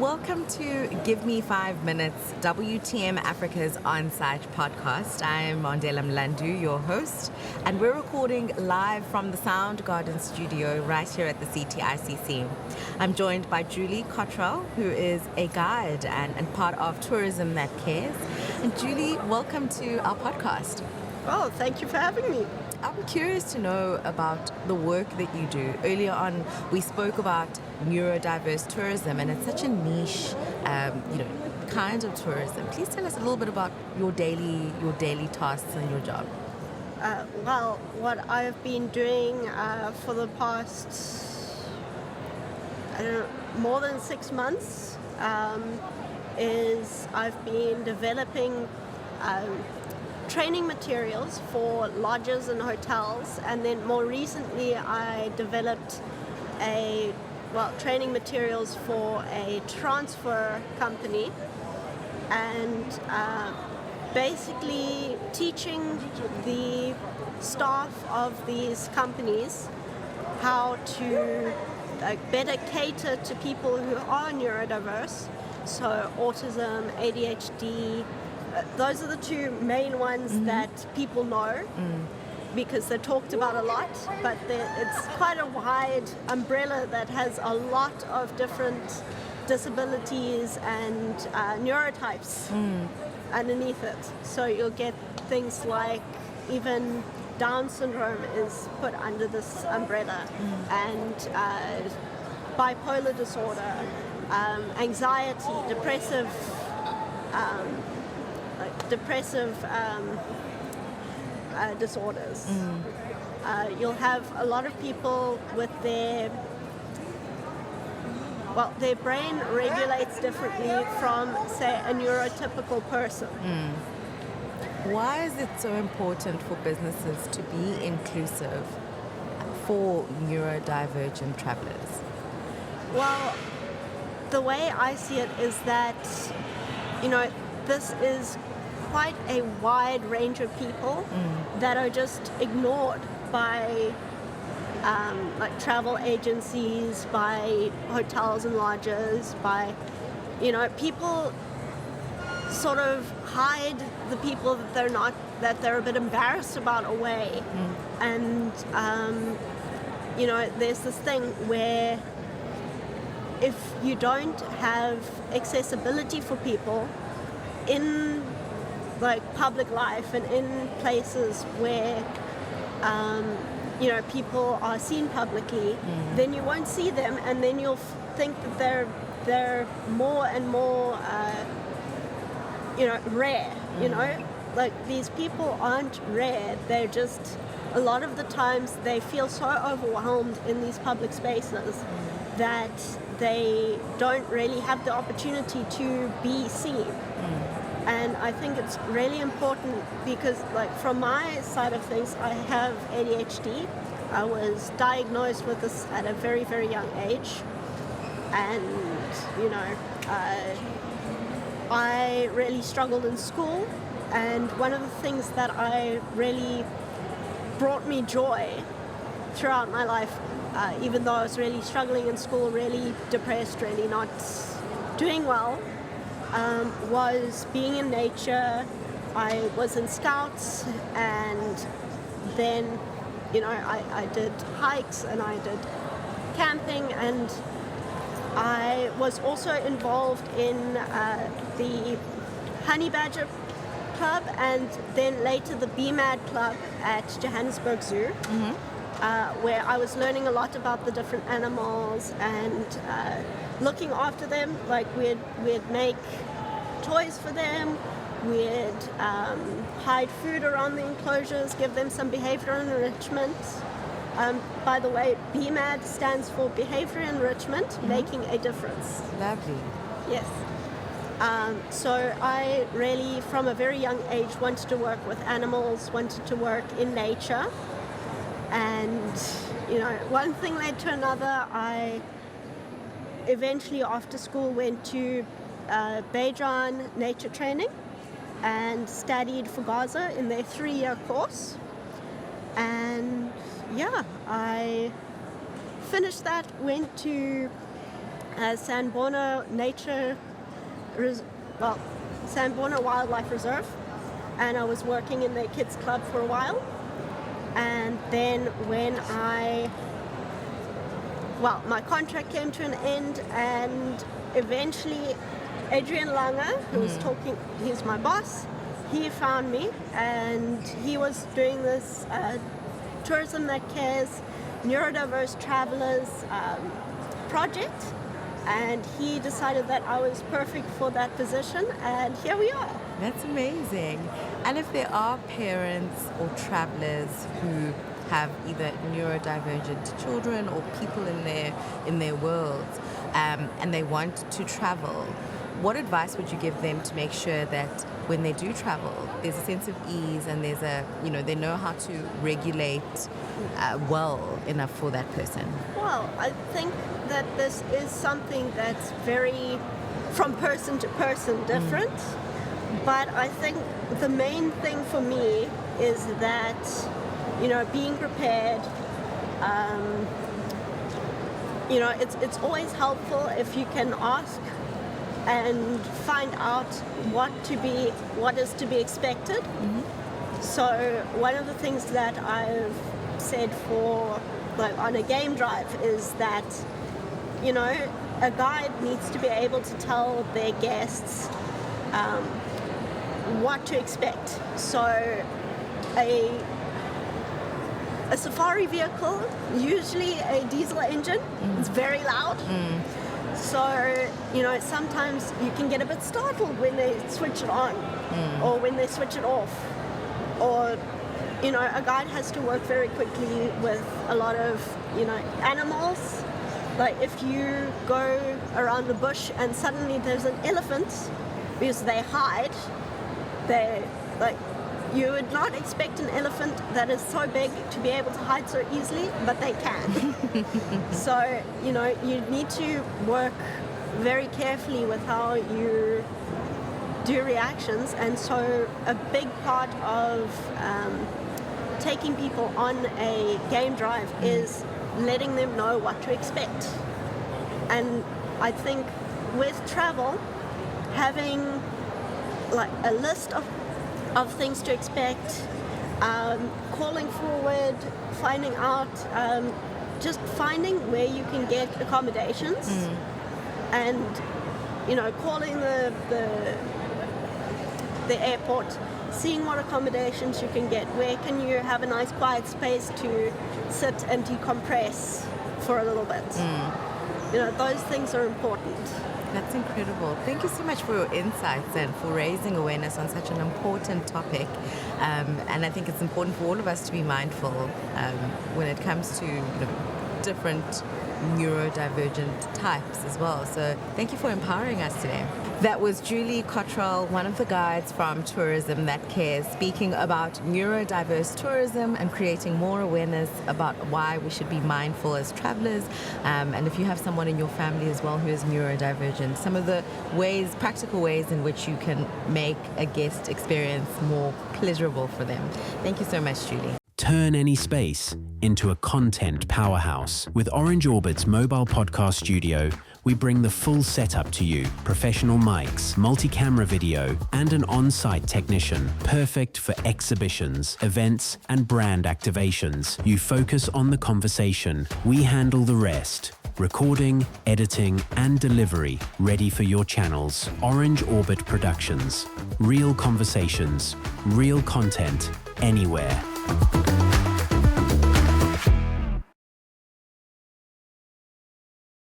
Welcome to Give Me 5 Minutes, WTM Africa's on-site podcast. I'm Mandela Mlandu, your host, and we're recording live from the Sound Garden studio right here at the CTICC. I'm joined by Julie Cottrell, who is a guide and part of Tourism That Cares. And Julie, welcome to our podcast. Oh, thank you for having me. I'm curious to know about the work that you do. Earlier on, we spoke about neurodiverse tourism, and it's such a niche, kind of tourism. Please tell us a little bit about your daily tasks and your job. Well, what I've been doing for the past, more than 6 months, is I've been developing training materials for lodges and hotels, and then more recently I developed training materials for a transfer company, and basically teaching the staff of these companies how to better cater to people who are neurodiverse, so autism, ADHD. Those are the two main ones that people know because they're talked about a lot, but it's quite a wide umbrella that has a lot of different disabilities and neurotypes underneath it. So you'll get things like even Down syndrome is put under this umbrella, and bipolar disorder, anxiety, depressive disorders. You'll have a lot of people with their brain regulates differently from, say, a neurotypical person. Why is it so important for businesses to be inclusive for neurodivergent travelers? Well, the way I see it is that, this is quite a wide range of people that are just ignored by travel agencies, by hotels and lodges, by, people sort of hide the people that they're a bit embarrassed about away. And, there's this thing where if you don't have accessibility for people in public life and in places where people are seen publicly, then you won't see them, and then you'll think that they're more and more rare. These people aren't rare, they're just, a lot of the times they feel so overwhelmed in these public spaces that they don't really have the opportunity to be seen. And I think it's really important because, from my side of things, I have ADHD. I was diagnosed with this at a very, very young age. And, I really struggled in school. And one of the things that I really brought me joy throughout my life, even though I was really struggling in school, really depressed, really not doing well, was being in nature. I was in Scouts, and then, I did hikes and I did camping, and I was also involved in the Honey Badger Club, and then later the BMAD Club at Johannesburg Zoo, where I was learning a lot about the different animals and looking after them. We'd make toys for them, we'd hide food around the enclosures, give them some behavioral enrichment. By the way, BMAD stands for Behavior Enrichment, Making a Difference. Lovely. Yes. So I really, from a very young age, wanted to work with animals, wanted to work in nature. And, one thing led to another. I eventually, after school, went to Bejan nature training and studied for Gaza in their 3-year course. And I finished that, went to Sanborna Sanborna Wildlife Reserve, and I was working in their kids club for a while. And then when my contract came to an end, and eventually Adrian Langer, who was talking, he's my boss, he found me, and he was doing this Tourism That Cares Neurodiverse Travelers project, and he decided that I was perfect for that position, and here we are. That's amazing. And if there are parents or travelers who have either neurodivergent children or people in their world, and they want to travel, what advice would you give them to make sure that when they do travel, there's a sense of ease and there's they know how to regulate well enough for that person? Well, I think that this is something that's very, from person to person, different. But I think the main thing for me is that, being prepared. It's always helpful if you can ask and find out what is to be expected. So one of the things that I've said on a game drive is that, a guide needs to be able to tell their guests what to expect. So a safari vehicle, usually a diesel engine, it's very loud. So, sometimes you can get a bit startled when they switch it on or when they switch it off. Or, a guide has to work very quickly with a lot of, animals. Like if you go around the bush and suddenly there's an elephant, because they hide, you would not expect an elephant that is so big to be able to hide so easily, but they can. So, you need to work very carefully with how you do reactions. And so a big part of taking people on a game drive is letting them know what to expect. And I think with travel, having a list of things to expect, calling forward, finding out, just finding where you can get accommodations, and calling the airport, seeing what accommodations you can get, where can you have a nice quiet space to sit and decompress for a little bit. Those things are important. That's incredible. Thank you so much for your insights and for raising awareness on such an important topic. And I think it's important for all of us to be mindful when it comes to different neurodivergent types as well. So thank you for empowering us today. That was Julie Cottrell, one of the guides from Tourism That Cares, speaking about neurodiverse tourism and creating more awareness about why we should be mindful as travelers. And if you have someone in your family as well who is neurodivergent, some of the practical ways in which you can make a guest experience more pleasurable for them. Thank you so much, Julie. Turn any space into a content powerhouse. With Orange Orbit's mobile podcast studio, we bring the full setup to you. Professional mics, multi-camera video, and an on-site technician. Perfect for exhibitions, events, and brand activations. You focus on the conversation. We handle the rest. Recording, editing, and delivery ready for your channels. Orange Orbit Productions. Real conversations, real content, anywhere.